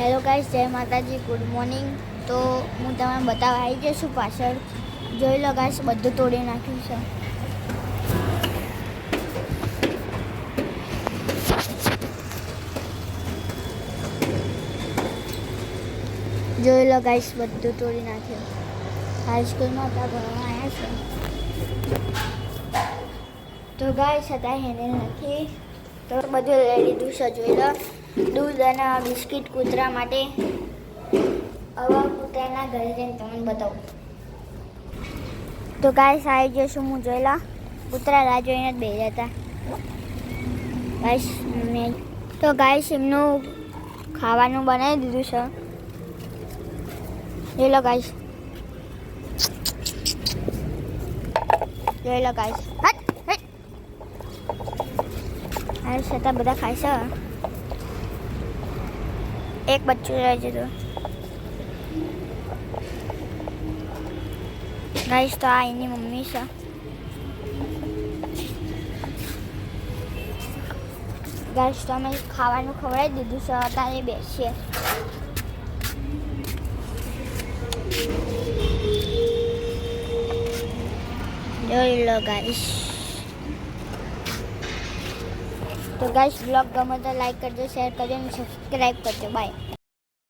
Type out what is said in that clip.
Hello guys, જય માતાજી, good morning. તો હું તમને બતાવવા આવી જઈશું પાછળ. જોઈ લો ગાઈસ, બધું તોડી નાખ્યું છે. જોઈ લો ગાઈસ, બધું તોડી નાખ્યું. હાઈસ્કૂલમાં હતા ભણવા આવ્યા છે. તો ગાઈસ હતા એને નથી, તો બધું લઈ લીધું છે. જોઈ લો, દૂધ અને બિસ્કિટ કૂતરા માટે. હવે કૂતરાના ઘરે જઈને તમને બતાવું. તો ગાઈસ આવી જઈશું હું. જોઈ લો, કૂતરા રાહ જોઈને જ બેસી હતા ગાઈસ. તો ગાઈસ એમનું ખાવાનું બનાવી દીધું છે. જોઈ લો ગાઈસ, જોઈ લો ગાઈસ. આ છતાં બધા ખાય છે. એક બચ્ચું રહી જતું ગાઈસ. તો આ એની મમ્મી છે. ગાઈસ તો અમે ખાવાનું ખવડાવી દીધું છે. અત્યારે બેસીએ. જોઈ લો ગાઈસ. તો ગાઈસ બ્લોગ ગમે તો લાઈક કરજો, શેર કરજો અને સબસ્ક્રાઈબ કરજો. બાય.